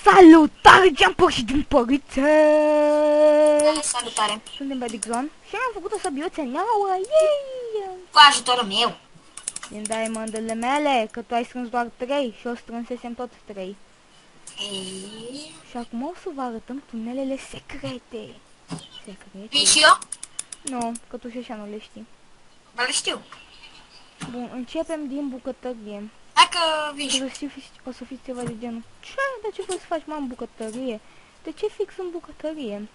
Salutare, Jumper și din părițe! Salutare! Suntem pe Dixon și am făcut o sabioță nouă, yay! Cu ajutorul meu! Din diamondele mele, că tu ai strâns doar 3 și eu strânsesem tot 3. Ei... Și acum o să vă arătăm tunelele secrete. Secrete? Vin și eu? Nu, că tu și așa nu le știi. Dar le știu. Bun, începem din bucătărie. Hai că vin și O să fiți ceva de genul. Ce? De ce vrei să faci, mă, în bucătărie? De ce fix în bucătărie?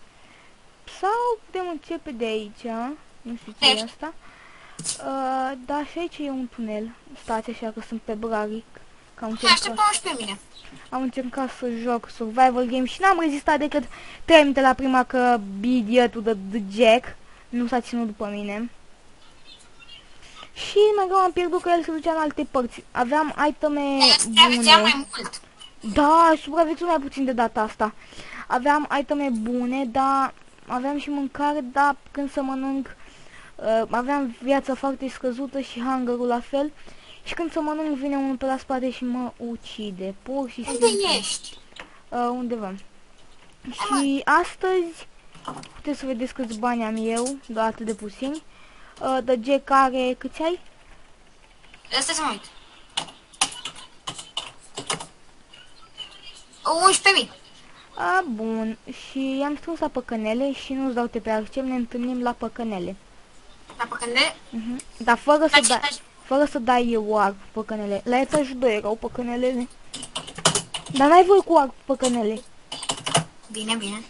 Sau putem începe de aici, nu știu ce e asta. Da, și aici e un tunel. Stați așa că sunt pe braric. așteptam și pe mine. Am încercat să joc survival game și n-am rezistat decât 3 minute la prima că bidietul de Jack nu s-a ținut după mine. Și mai greu am pierdut că el se ducea în alte părți. Aveam iteme bune. Mai mult. Da, supraviețuiam mai puțin de data asta. Aveam iteme bune, dar aveam și mâncare, dar când să mănânc aveam viața foarte scăzută și hunger-ul la fel. Și când să mănânc vine unul pe la spate și mă ucide. Pur și simplu. Unde ești? Undeva. Și astăzi puteți să vedeți câți bani am eu, doar atât de puțini. De Jack are câți ai? Asta să mă uit. 11.000. Bun. Și i-am strâns la păcănele și nu-ți dau pe accept, ne întâlnim la păcănele. La păcănele? Dar fără să dai eu arc păcănele. La etajul 2 erau păcănelele. Dar n-ai voi cu arc păcănele. Bine, bine.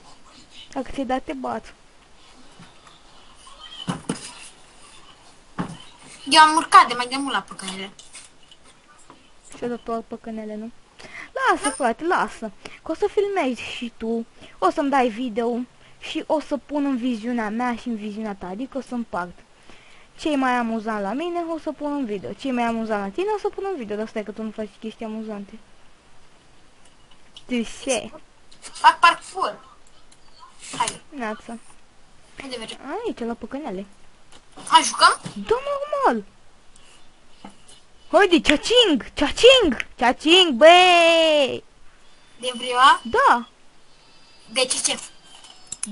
Dacă ți-ai dat, te bat. Eu am urcat de mai de mult la păcănele. Și-o dat doar păcănele, nu? Lasă, frate, lasă. Că o să filmezi și tu. O să-mi dai video și o să pun în viziunea mea și în viziunea ta. Adică o să împart. Ce-i mai amuzant la mine o să pun în video. Ce-i mai amuzant la tine o să pun în video. Dar stai că tu nu faci chestii amuzante. De ce? Fac parkour. Hai. Neața. Unde mergem? Aici, la păcănele. Hai, jucăm? Da, normal. Haide, ceacing, ceacing, ceacing, băi! Din prima? Da. De ce?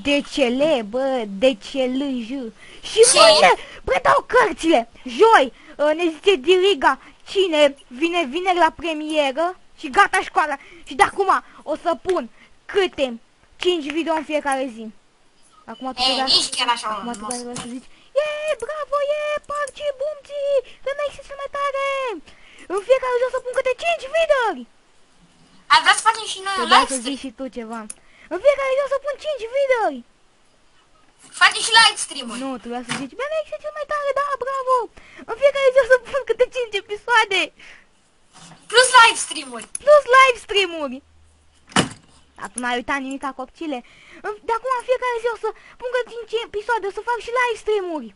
DCL, bă, DCLJ. Și mâine predau cărțile. Joi, ne zice Diriga cine vine vineri la premieră și gata școala. Și de acum o să pun câte 5 video în fiecare zi. Acum tu nici chiar așa. Acum tu trebuie să zici, bravo, Parci, bumții, că n-ai cel mai tare. În fiecare zi o să pun câte 5 videouri. Ai vrea să facem și noi un live Să stream? zici și tu ceva. În fiecare zi o să pun 5 videouri. Facem și live stream-uri. Nu, trebuia să zici, bine, ești cel mai tare, da, bravo. În fiecare zi o să pun câte 5 episoade. Plus live stream-uri. Plus live stream-uri. Dar tu n-ai uitat nimic ca copcile. De acum în fiecare zi o să pun câte 5 episoade, o să fac și live stream-uri.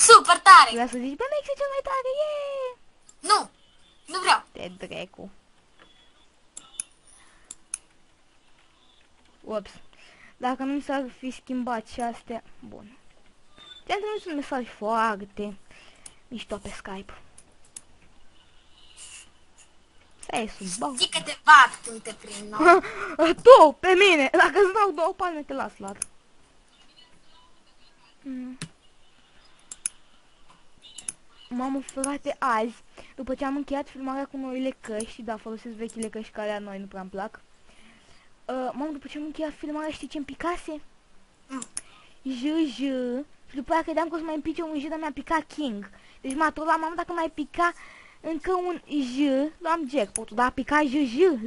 Super tare. Trebuia să zici, bine, ești cel mai tare, Nu, nu vreau. Te drecu. Ups. Dacă nu mi s-ar fi schimbat și astea... Bun. Ți-am trimis un mesaj foarte mișto pe Skype. Stai sus, bau. Zic că te bat, tu te prind, nu? Tu, pe mine! Dacă îți dau 2 palme, te las lat. Mamă, frate, azi, după ce am încheiat filmarea cu noile căști, da, folosesc vechile căști care a noi nu prea-mi plac. Mamă, după ce am încheiat filmarea, știi ce-mi picase? J, și după aia credeam că o să mai împice un J, dar mi-a picat King. Deci m-a trolat, mamă, dacă mai pica încă un J, luam jackpot-ul, dar a picat J,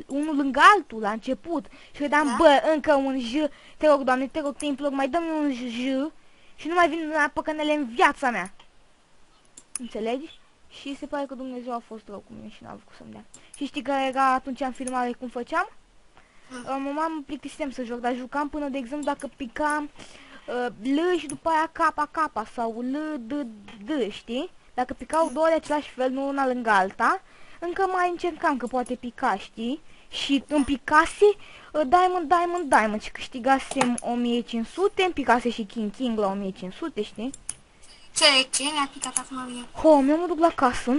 unul lângă altul la început. Și credeam, bă, încă un J, te rog, Doamne, te rog, te implor, mai dă-mi un J și nu mai vin la păcănele în viața mea. Înțelegi? Și se pare că Dumnezeu a fost rău cu mine și n-a vrut să-mi dea. Și știi care era atunci în filmare cum făceam? M-am plictisem să joc, dar jucam până, de exemplu, dacă picam L și după aia K sau L, D, știi? Dacă picau două de același fel, nu una lângă alta, încă mai încercam că poate pica, știi? Și îmi picase Diamond și câștigasem 1500, îmi picase și King la 1500, știi? Ce ne-a picat acum mie? Eu mă duc la casă.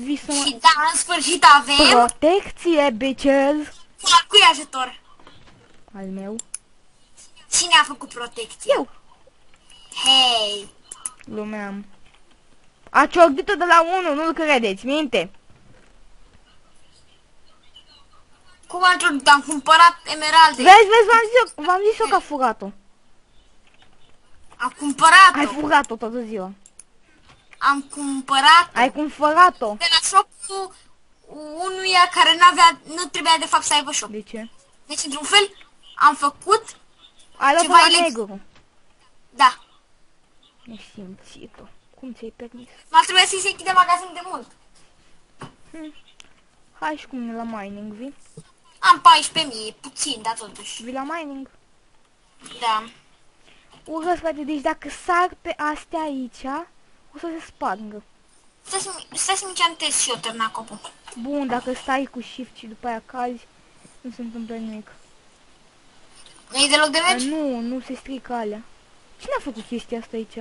Vii să mă... Și da, în sfârșit avem Protecție, bitches! al cui ajutor? Al meu. Cine a făcut protecție? Eu. Hei! Lumeam. A ciocnit-o de la 1, nu-l credeți, minte? Cum am ciocnit? Am cumpărat emeralde. Vezi, v-am zis eu că a furat-o. Am cumpărat-o. Ai furat-o toată ziua. Am cumpărat-o. Ai cumpărat-o. De la shop-ul unuia care nu trebuia de fapt să aibă shop. De ce? Deci, într-un fel, am făcut Ai luat ceva la negru. Da. Nesimțit-o. Cum ți-ai permis? M-ar trebui să-i se închide magazinul de mult. Hai și cu mine la mining, vii? Am 14.000, puțin, dar totuși. Vii la mining? Da. Urăsc, frate, deci dacă sar pe astea aici, o să se spargă. Stai să-mi înceantez și eu târnacopul. Bun, dacă stai cu shift și după aia cazi, nu se întâmplă nimic. Nu e deloc de mergi? Nu se strică alea. Cine a făcut chestia asta aici?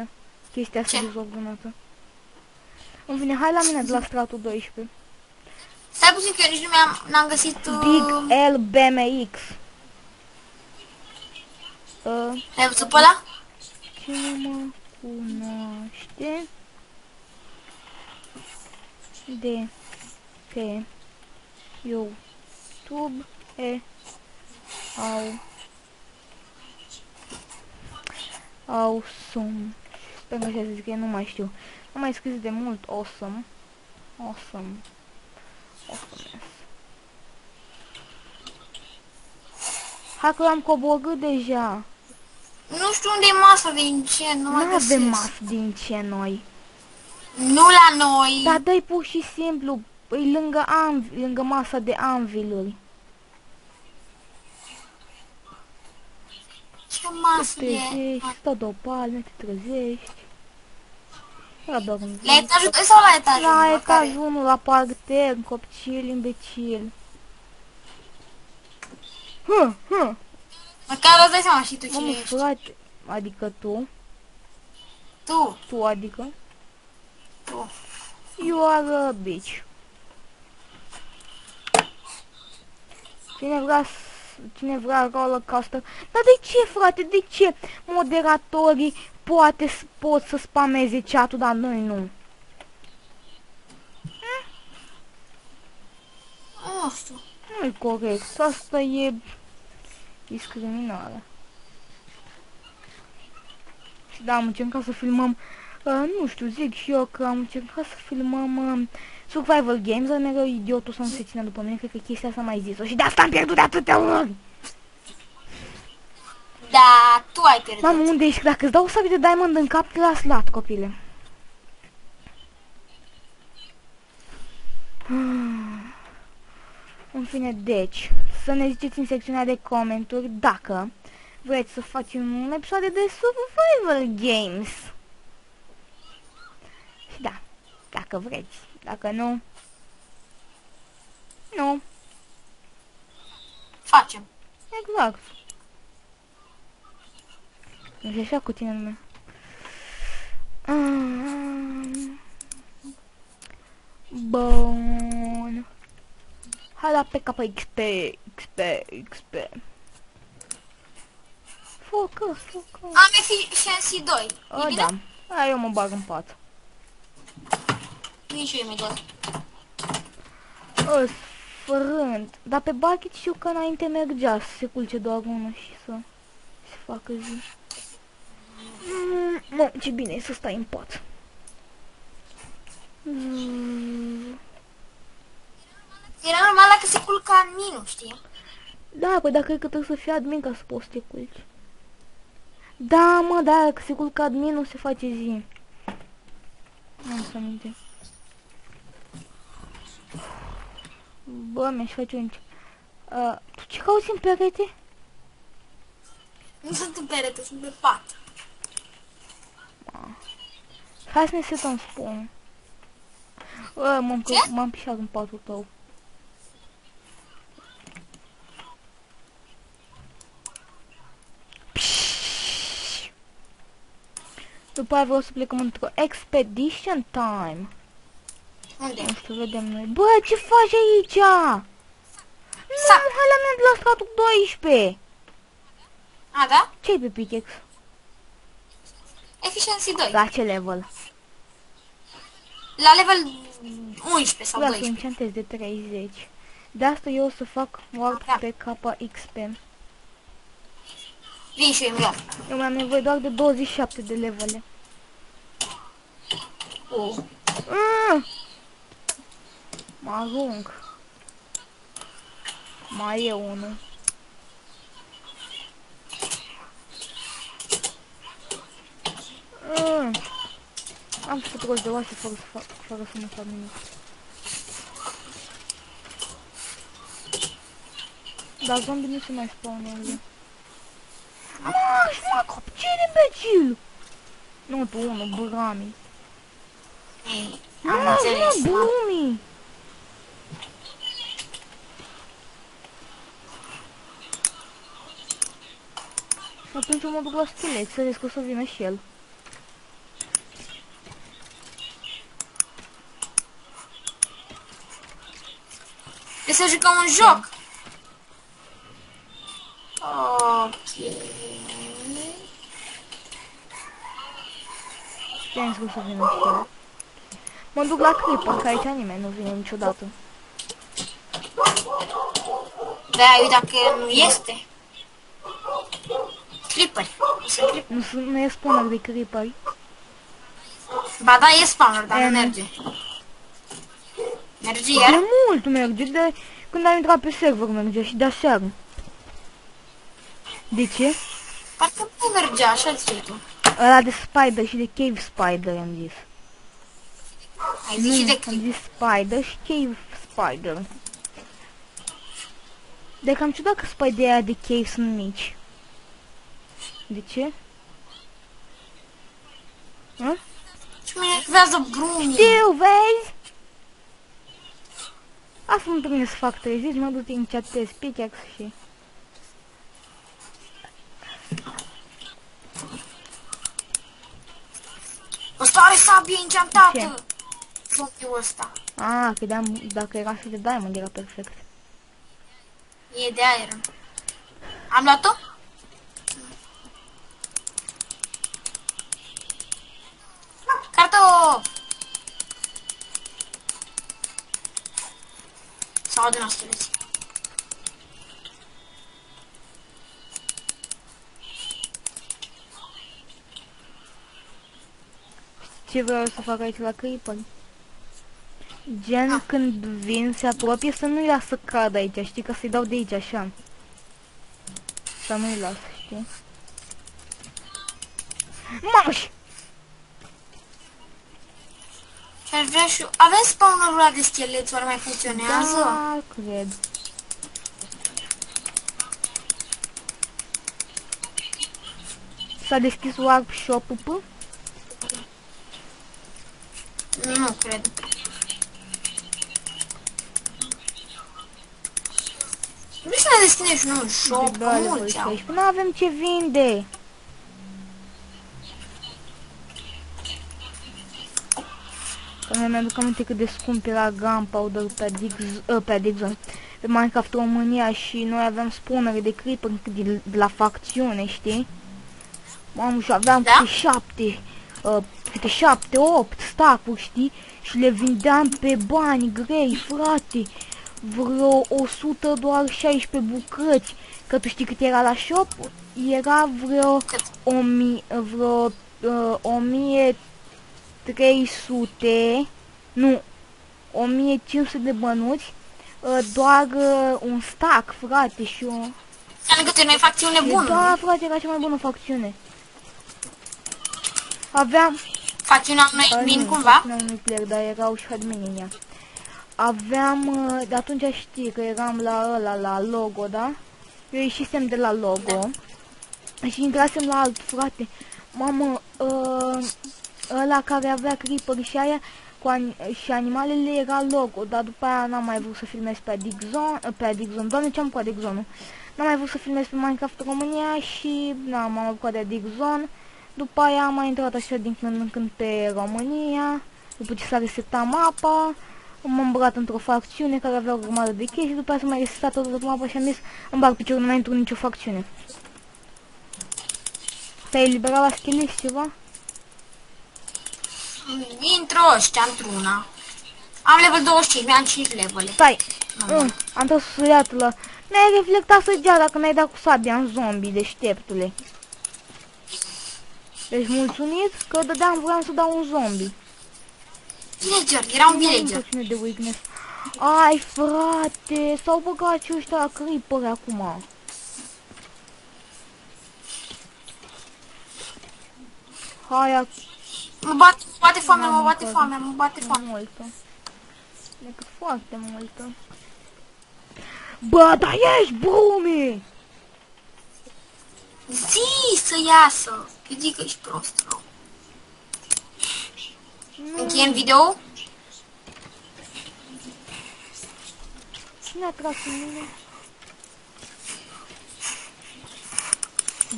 Chestia asta Ce? dezordonată. În fine, hai la mine de la stratul 12. Stai puțin că eu nici nu n-am găsit... Big L BMX. Ai văzut pe ăla? Cine mă cunoaște de pe YouTube awesome. Sper că așa se scrie, nu mai știu. Nu mai scris de mult awesome. Awesomeness. Hai că l-am coborât deja. Nu știu unde e masa, din ce, nu mai Nu găsesc. avem masă din ce noi. Nu la noi. Dar dă-i pur și simplu, e lângă masa de anviluri. Ce masă Te e? trezești, stă de o palme, te trezești. Ia doar un La etajul 2 sau la etajul La 1? etajul 1, la parter, copil, imbecil. Măcar îți dai seama și tu Mă, cine ești. frate, adică tu, adică, Tu. you are a bitch. Cine vrea roller coaster? Dar de ce, frate, de ce moderatorii pot să spameze chat-ul, dar noi nu? Nu știu. Nu-i corect, asta e discriminare. Și da, am încercat să filmăm, nu știu, zic și eu că am încercat să filmăm survival games, dar mereu idiotul să nu se țină după mine, cred că chestia asta mai zis-o și de asta am pierdut de atâtea ori. Da, tu ai pierdut. Mamă, unde ești? Dacă îți dau sabie de diamond în cap, te las lat, copile. În fine, deci, să ne ziceți în secțiunea de comentarii dacă vreți să facem un episod de survival games. Și da, dacă vreți. Dacă nu, nu. Facem. Exact. Nu și așa cu tine lumea. Bun. Hai la PKXP, XP. Focă. Am efficiency 2. E bine? Da. Hai, eu mă bag în pat. Nici eu mi-e dor. Sfârânt. Dar pe bucket știu că înainte mergea să se culce doar unul și să se facă zi. Mă, ce bine e să stai în pat. Era normal dacă se culca în minus, știi? Da, păi dar cred că trebuie să fii admin ca să poți să te culci. Da, mă, da, dacă se culcă admin nu se face zi. Nu să aminte. Bă, mi-aș face un... tu ce cauți în perete? Nu sunt în perete, sunt pe pat. Hai să ne setăm spawn. M-am pișat în patul tău. După aia vreau să plecăm într-o expedition time. Unde? Nu știu, vedem noi. Bă, ce faci aici? Nu, Sap. hai la mine de la stratul 12. A, da? Ce-i pe pickaxe? Efficiency 2. La ce level? La level 11 sau Vreau să 12. enchantez de 30. De asta eu o să fac warp Da. pe KXP. Vin și eu imediat. Eu mai am nevoie doar de 27 de levele. Mă arunc. Mai e unul. Am făcut rost de oase fără să nu fac nimic. Dar zombie nu se mai spawnează. Mă copcine, imbecil! Nu tu, unul, Brami. Ei, am înțeles. Brumi! Atunci eu mă duc la stileț, să vezi că o să vină și el. Trebuie să jucăm un joc. Ok. Ce-am zis că o să vină și el? Mă duc la Creeper, că aici nimeni nu vine niciodată. Da, uite dacă nu este. Creeper. Nu e spawner de Creeper. Ba da, e spawner, dar E, nu nu. merge. Merge De iar? mult merge, de când am intrat pe server merge și de aseară. De ce? Parcă nu mergea, așa zici tu. Ăla de Spider și de Cave Spider am zis. Ai zis și de Am Creeper. zis Spider și Cave Spider. De cam ciudat că Spider aia de Cave sunt mici. De ce? Hă? Și mă enervează Bruni. Știu, vezi? Asta nu trebuie să fac 30, mă duc în chatez pickaxe și... Ăsta are sabie enchantată. Ce? Zombiul ăsta. Ah, credeam, dacă era să de diamond era perfect. E de aer. Am luat-o? Carto! Sau adună steleți. Ce vreau să fac aici la Creeper? Gen, când vin, se apropie să nu-i las să cadă aici, știi? Că să-i dau de aici, așa. Să nu-i las, știi? Mamă-și! Și aș vrea și... Avem spawnerul ăla de scheleți, oare mai funcționează? Da, cred. S-a deschis Warp Shop-ul, pă? Nu cred. Vrei să ne deschidem și noi un shop? Da, le Mulți au. nu avem ce vinde. Că mi-aduc aminte cât de scump era Gunpowder pe Dixon, pe Minecraft România și noi aveam spawnere de creeper de la facțiune, știi? Mamă, și aveam Da? câte 7, 8 stack-uri, știi? Și le vindeam pe bani grei, frate. Vreo 100 doar 16 bucăți. Că tu știi cât era la shop? Era vreo Cât? 1300, nu, 1500 de bănuți, doar un stack, frate, și o... Înseamnă că noi facțiune bună. Da, frate, era cea mai bună facțiune. Aveam... Facțiunea noi min nu, cumva? facțiunea unui player, dar erau și admini în ea. Aveam, de atunci știi că eram la ăla, la logo, da? Eu ieșisem de la logo și intrasem la alt, frate. Mamă, ăla care avea creeper și aia și animalele era logo, dar după aia n-am mai vrut să filmez pe Adixon, doamne, ce-am cu Adixonul? N-am mai vrut să filmez pe Minecraft România și m-am apucat de Adixon. După aia am mai intrat așa din când în când pe România După ce s-a resetat mapa, m-am băgat într-o facțiune care avea o grămadă de chestii, după aceea s-a mai resetat toată mapa și am zis îmi bag piciorul, nu mai intru în nicio facțiune. S-a eliberat la scheleți ceva? Intră ăștia într-una. Am level 25, mi-am 5 levele. Stai! Am tot suiat la... Mi-ai reflectat săgeata dacă mi-ai dat cu sabia în zombie, deșteptule. Deci mulțumit că dădeam, vreau să dau un zombie. Villager, era un villager. De weakness. Ai, frate, s-au băgat și ăștia la creeper acum. Hai, Mă bate foamea, mă bate foamea, mă bate foamea. multă. Decât foarte multă. Bă, dar ești, Brumi! Zi să iasă. Eu zic că ești prost, rău. Încheiem video? Cine a tras în mine?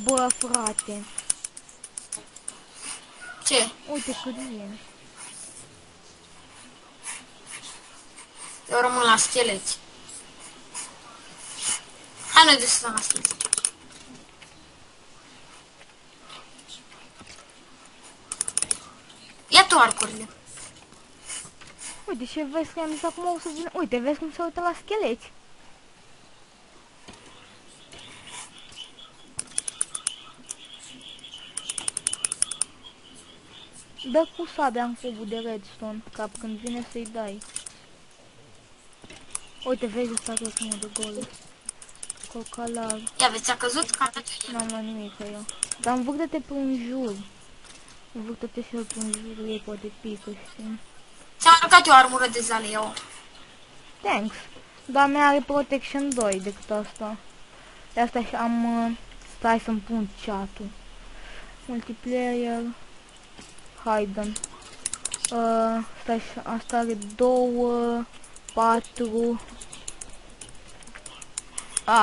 Bă, frate. Ce? Uite cât e. Eu rămân la scheleți. Hai noi de să stăm la scheleți. Ia tu arcurile. Uite și vezi că am zis acum o să vină. Uite, vezi cum se uită la scheleți. Dă cu sabia în cubul de redstone, ca când vine să-i dai. Uite, vezi ăsta tot cum e de gol. Cocalar. Ia vezi, ți-a căzut? N-am la nimic eu. Dar învârte-te pe un jur. Învârte-te și el pe un jur, ei poate pică, știi? Ți-am aruncat eu o armură de zale, eu. Thanks. Dar mea are Protection 2 decât asta. De asta și am... stai să-mi pun chat-ul. Multiplayer. Hayden. Stai, asta are 2, 4.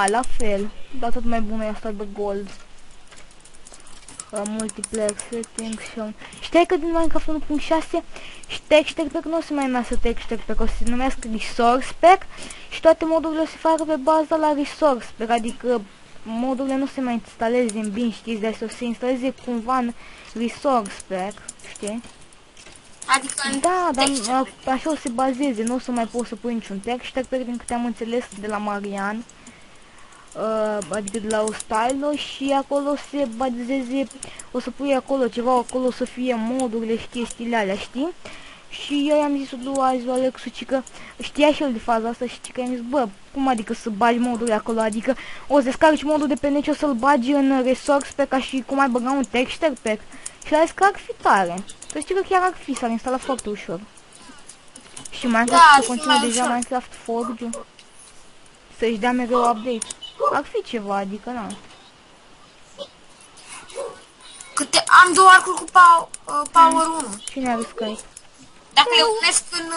La fel. Dar tot mai bună e asta de gold. Multiplayer settings și... Știi că din Minecraft 1.6 și texture pack nu o să mai numească texture pack, o să se numească resource pack și toate modurile o să se facă pe baza la resource pack, adică modurile nu se mai instaleze în bin, știți, de o să se instaleze cumva în resource pack, știi? Adică Da, dar așa o să se bazeze, nu o să mai poți să pui niciun texture pack din câte am înțeles de la Marian. Adică de la o style și acolo se bazeze, o să pui acolo ceva, acolo o să fie modurile și chestiile alea, știi? Și eu i-am zis-o lui Alexu, că știa și el de faza asta și că i-am zis, bă, cum adică să bagi modurile acolo, adică o să descarci modul de pe net și o să-l bagi în resource pack ca și cum ai băga un texture pack. Și a zis că ar fi tare, să știi că chiar ar fi, s-ar instala foarte ușor. Și Minecraft să continue deja Minecraft Forge-ul, să-și dea mereu update. Ar fi ceva, adică na. câte am 2 arcuri cu power 1. Cine are Skype? Dacă le unesc în...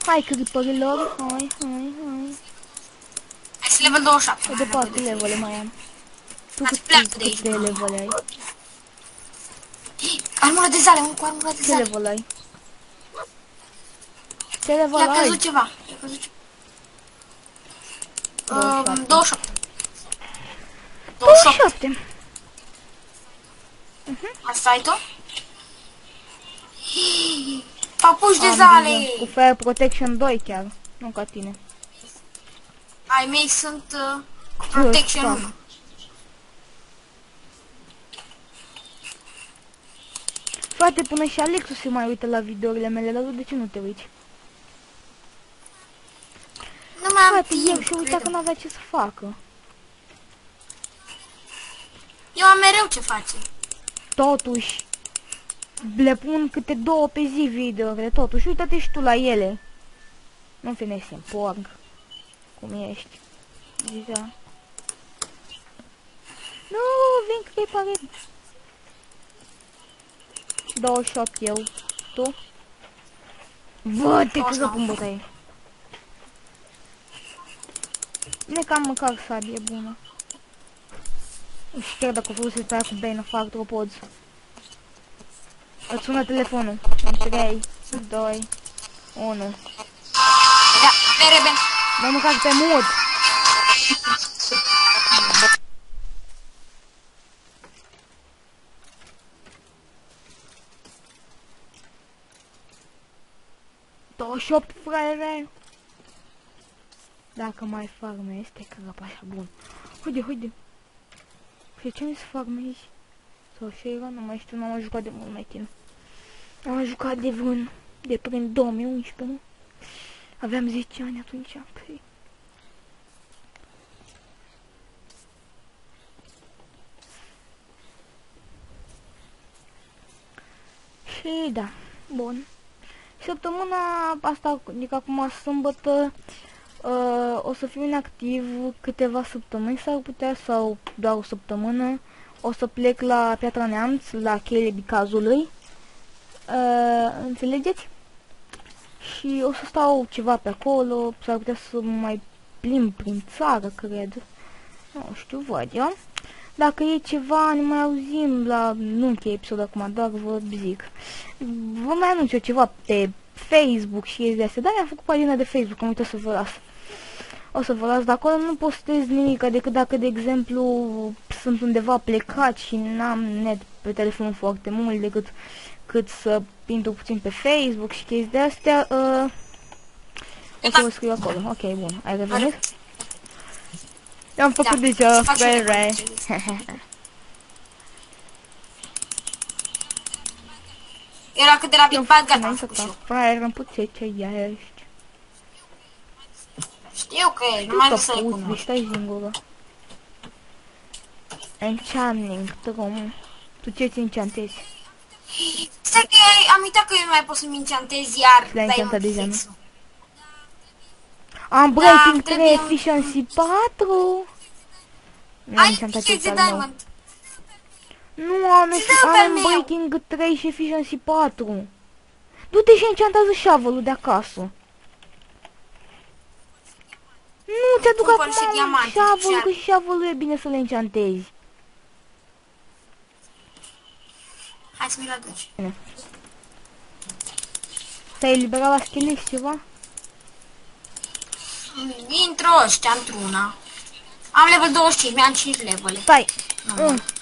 Hai, creeperilor, hai. Hai să level 27. De 4 levele mai am. Tu câte levele ai? Armură de zale, un cu armură de Ce zale. level ai? Ce level I-a ai? căzut ceva. 28. 27. Asta ai tu? Papuși de zale! Cu Fire Protection 2 chiar, nu ca tine. Ai mei sunt cu Protection 1. Frate, până și Alexu se mai uită la videourile mele, dar tu de ce nu te uiți? Nu mai am Frate, el timp, se uita că n-avea ce să facă. Eu am mereu ce face. Totuși, le pun câte 2 pe zi videourile, totuși, uite-te și tu la ele. Nu fi nesim, porc. Cum ești? Zicea. Nu, vin că e pare. 28 eu. Tu? Bă, te că cum bătaie. Bine că am măcar sabie bună. Și chiar dacă folosești pe aia cu Bane of Arthropods. Îți sună telefonul. În 3, 2, 1. Da, bine. Mă măcar pe mod. Shop, fraiere. Dacă mai farmezi, te crăp așa bun. Haide, haide. Și ce mi să farmezi? Sau Shayra, nu mai știu, n-am mai jucat de mult mai tine. Am mai jucat de vreun, de prin 2011, nu? Aveam 10 ani atunci. Păi. Și da, bun. Săptămâna asta, adică acum sâmbătă, o să fiu inactiv câteva săptămâni s-ar putea, sau doar o săptămână. O să plec la Piatra Neamț, la cheile Bicazului. Înțelegeți? Și o să stau ceva pe acolo, s-ar putea să mai plimb prin țară, cred. Nu știu, văd eu. Dacă e ceva, ne mai auzim la... Nu încheie episodul acum, doar vă zic. Vă mai anunț eu ceva pe Facebook și chestii de astea. Dar mi-am făcut pagina de Facebook, am uitat să vă las. O să vă las de acolo, nu postez nimic, decât dacă, de exemplu, sunt undeva plecat și n-am net pe telefon foarte mult, decât cât să intru puțin pe Facebook și chestii de astea. O să vă scriu acolo. Ok, bun. Ai revenit? I-am făcut deja, frere. Era cât de rapid, gata, am făcut și eu. Frere, îmi puțin ce ești. Știu că e, numai nu să-i cunosc. Stai singură. Enchanting, drum. Tu ce-ți enchantezi? Stai că am uitat că eu nu mai pot să-mi enchantez iar. Le-ai enchantat deja, nu? Am breaking 3, efficiency 4. Ai efficiency diamond. Nu, am breaking 3 și efficiency 4. Du-te și encantează shovel-ul de acasă. Nu, ți-aduc acum shovel-ul, că și shovel-ul e bine să le enchantezi. Hai să mi-l aduci. S-ai eliberat la schelet ceva? Intro ăștia într-una. Am level 25, mi-am 5 levele. Stai,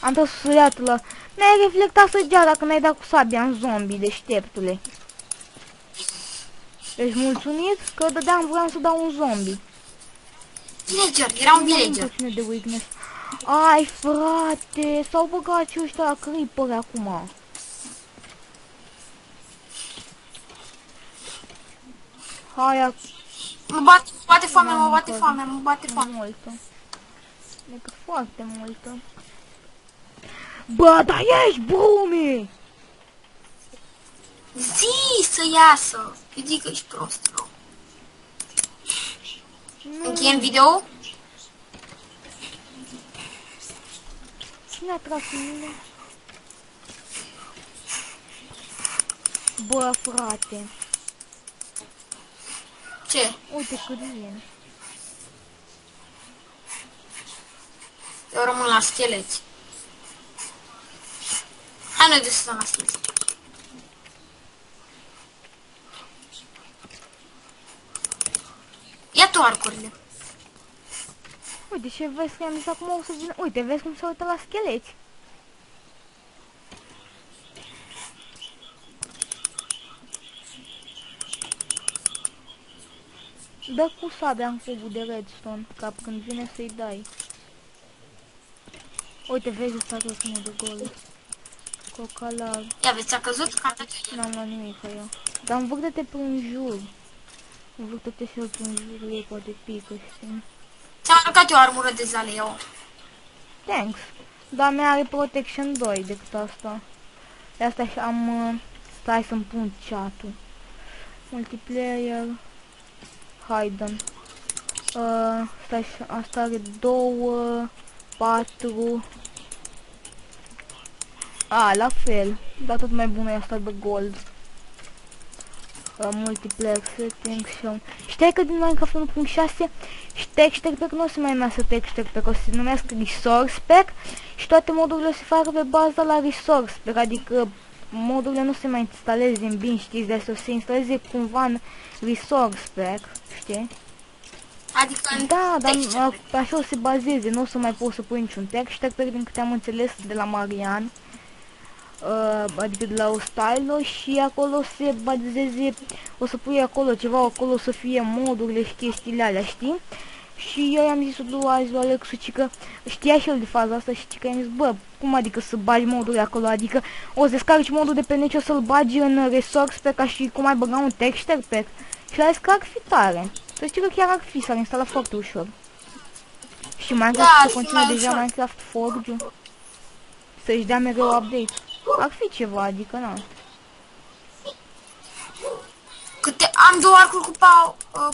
am dat suiatul ăla. Mi-ai reflectat săgeata când ai dat cu sabia în zombie, deșteptule. Ești mulțumit? Că dădeam, vreau să dau un zombie. Villager, era un villager. De weakness. Ai, frate, s-au băgat și ăștia la creeper acum. Hai, mă bate foame, mă bate foame, mă bate foame. Multă. Adică foarte multă. Bă, dar ești brumi! Zi să iasă! Eu zic că ești prost, rău. Încheiem video? Cine a tras în mine? Bă, frate. Ce? Uite cât vin. Eu rămân la scheleți. Hai noi de să stăm la scheleți. Ia tu arcurile. Uite și vezi că am zis acum o să vină. Uite, vezi cum se uită la scheleți. Dă cu sabia în cubul de redstone, ca când vine să-i dai. Uite, vezi statul ăsta de gol. Cocalar. Ia vezi, ți-a căzut? N-am luat nimic ca eu. Dar învârte-te prin jur. Învârte-te și eu prin jur, ei poate pică, știi? Ți-am aruncat eu armură de zale, eu. Thanks. Dar mea are protection 2 decât asta. De asta și am... stai să-mi pun chat-ul. Multiplayer. Hayden. Stai și asta are 2, 4. A, la fel. Dar tot mai bună e asta de gold. multiplayer settings și știi că din Minecraft 1.6 și texture pack nu o să mai numească texture pack, o să se numească resource pack și toate modurile o să se facă pe baza la resource pack, adică modurile nu se mai instaleze în bin, știți, de asta o să se instaleze cumva în resource pack, știi? Adică în Da, dar texture. așa o să se bazeze, nu o să mai poți să pui niciun texture pack din câte am înțeles de la Marian. Adică de la o stylo și acolo se bazeze, o să pui acolo ceva, acolo o să fie modurile și chestiile alea, știi? Și eu i-am zis lui azi lui Alexu și că știa și el de faza asta și că i-am zis, bă, cum adică să bagi modurile acolo, adică o să descarci modul de pe net și o să-l bagi în resource pack ca și cum ai băga un texture pack. Și a zis că ar fi tare. Să știi că chiar ar fi, s-ar instala foarte ușor. Și Minecraft Da, să și continue mai deja ușor. Minecraft Forge să-și dea mereu update. Ar fi ceva, adică na. Câte am două arcuri cu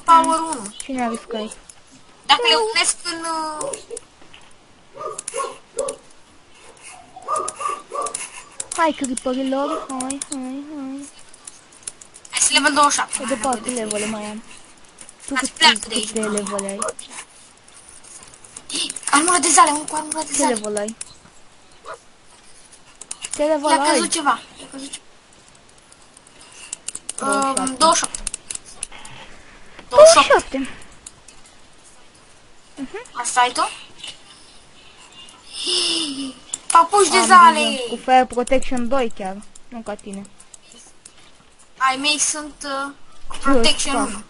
power 1. Cine are Skype? Dacă le unesc în... Hai, creeperilor, hai. Hai să level 27. Cât de 4 levele mai am. Tu Ați pleacă de câte aici. levele ai? Armură de zale, un cu armură de Ce zale. level ai? Ce level I-a ai? căzut ceva. I-a căzut ceva. 27. 28. 28. 27. Asta ai tu? Papuși de Am zale. deja. Cu Fire Protection 2 chiar. Nu ca tine. Ai mei sunt cu Protection fac? 1.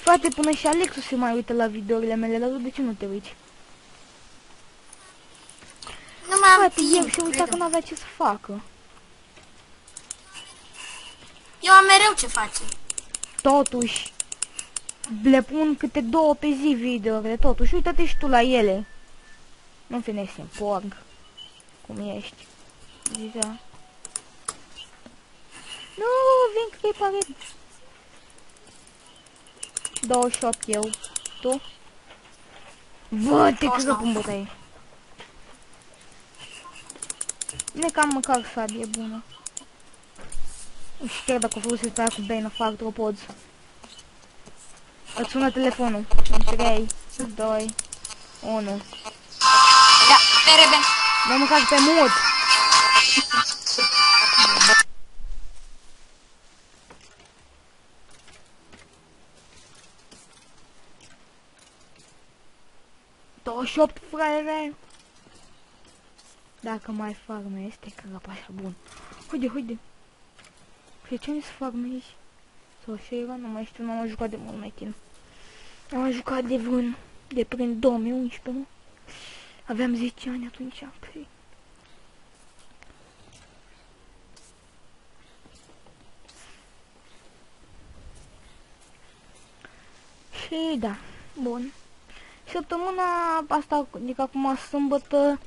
Frate, până și Alexu se mai uită la videourile mele, dar tu de ce nu te uiți? Nu mai am Frate, el timp, se uita crede-mă. că n-avea ce să facă. Eu am mereu ce face. Totuși, le pun câte 2 pe zi videourile, totuși, uită-te și tu la ele. Nu fi nesimporg, cum ești. Deja. Nu, vin creeper. 28 eu. Tu? Bă, te 29. crăp în bătaie. Bine că am măcar sabie bună. Și chiar dacă o folosesc pe aia cu Bane of Arthropods. Îți sună telefonul. În 3, 2, 1. Da, PRB. Mă măcar pe mut. ...28 fraiere. Dacă mai farmezi, te crăp așa bun. Haide. Pe ce mi să farmezi? Sau așa era? Nu mai știu, n-am jucat de mult mai timp. Am jucat de vreun... de prin 2011, nu? Aveam 10 ani atunci. Păi. Și da, bun. Săptămâna asta, adică acum sâmbătă,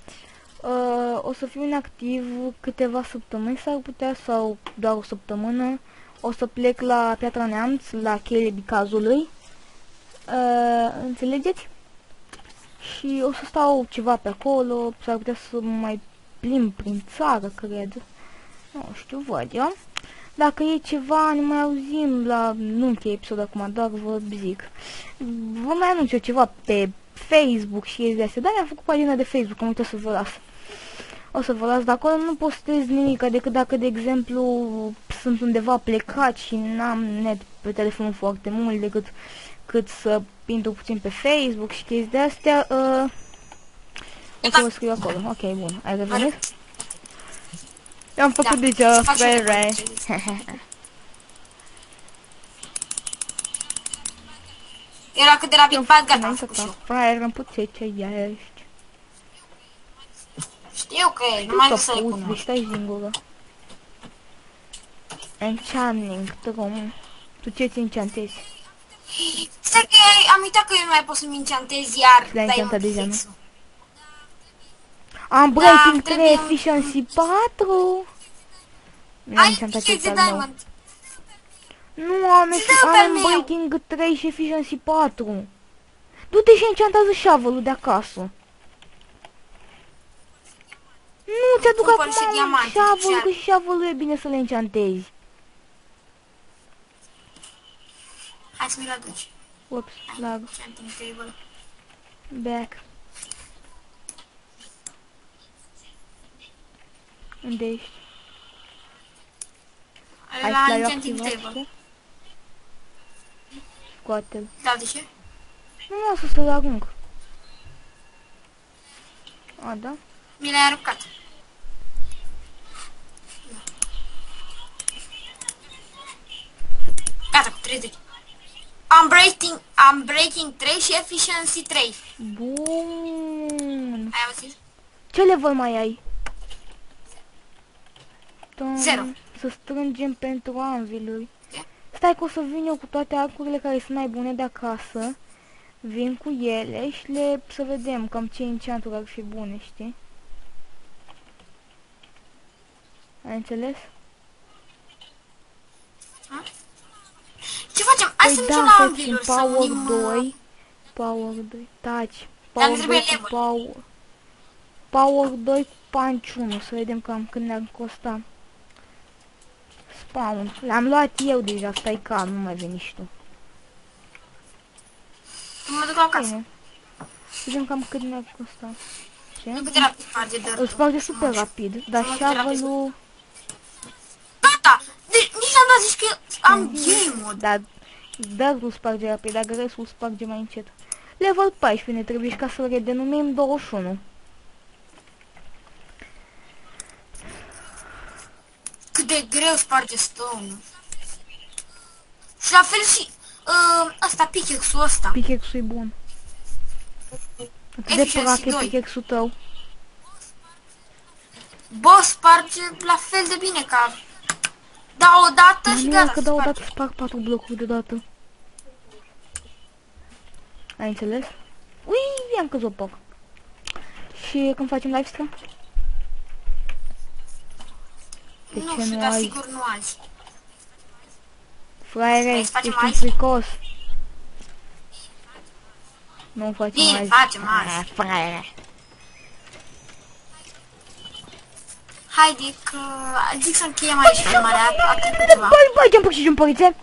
o să fiu inactiv câteva săptămâni, s-ar putea, sau doar o săptămână. O să plec la Piatra Neamț, la cheile Bicazului. Înțelegeți? Și o să stau ceva pe acolo, s-ar putea să mai plimb prin țară, cred. Nu știu, văd eu. Dacă e ceva, ne mai auzim la... Nu încheie episodul acum, doar vă zic. Vă mai anunț eu ceva pe Facebook și chestii de astea. Dar mi-am făcut pagina de Facebook, am uitat să vă las. O să vă las de acolo, nu postez nimic, decât dacă, de exemplu, sunt undeva plecat și n-am net pe telefon foarte mult, decât cât să intru puțin pe Facebook și chestii de astea. O să vă scriu acolo. Ok, bun. Ai revenit? Eu am făcut deja, frere. Era cât de rapid, gata, am făcut și eu. Fraier, îmi puțe ce ești. Știu că e, numai Tu că să să le puți, cunoști. stai singură. Enchanting, trom. Tu ce-ți enchantezi? Stai că am uitat că eu nu mai pot să-mi enchantez iar. Le-ai dai enchantat un deja, nu? fixul. Am breaking 3, trebuie- efficiency 4. Mi-am Ai enchantat chestii de cel meu. diamond. Nu am, Ți dă pe al am meu. breaking 3 și efficiency 4. Du-te și enchantează shovel-ul de acasă. Nu, ți-aduc Cumpăr acum și un diamante, șavul, și că și șavul e bine să le enchantezi. Hai să mi-l aduci. Ups, lag. Enchanting table. Back. Unde ești? Hai La să l-ai enchanting activat, table. Scoate-l. Da, de ce? Nu mă lasă să-l arunc. A, da? Mi l-ai aruncat. Gata, cu 30. I'm breaking 3 și efficiency 3. Bun. Ai auzit? Ce level mai ai? Zero. Să strângem pentru anviluri. Ce? Stai că o să vin eu cu toate arcurile care sunt mai bune de acasă. Vin cu ele și să vedem cam ce enchanturi ar fi bune, știi? Ai înțeles? Ce facem? Hai Păi să da, mergem la facem anviluri, să Power unim... 2. Power 2. Taci. Dar Power nu 2 trebuie cu level. Power 2 cu Punch 1. Să vedem cam cât ne-ar costa. Spawn. L-am luat eu deja, stai calm, nu mai veni și tu. Mă duc la casă. Bine. Să vedem cam cât ne-ar costa. Ce? Nu cât de rapid sparge Îl dirt-ul. sparge super rapid, dar Să mă șavălul... Gata! Deci nici n-am dat zis că am game mode. Dar dirt-ul sparge rapid, dar restul sparge mai încet. Level 14 ne trebuie și ca să-l redenumim 21. Cât de greu sparge stone. Și la fel și ăsta, pickaxe-ul ăsta. Pickaxe-ul e bun. Atât de Efficiency prac e 2. pickaxe-ul tău. Bă, sparge la fel de bine ca... Da, o dată și Nu, gata, că dau sparge. odată sparg 4 blocuri deodată. Ai înțeles? Ui, am căzut poc. Și când facem live stream? De Nu ce știu, nu dar ai? sigur nu azi. Fraiere, Vrei să ești facem un azi? fricos. Nu facem Bine, azi. facem azi. Ah, fraiere. Haide că zic să încheiem aici filmarea, a trecut ceva. Băi, jumpărițe!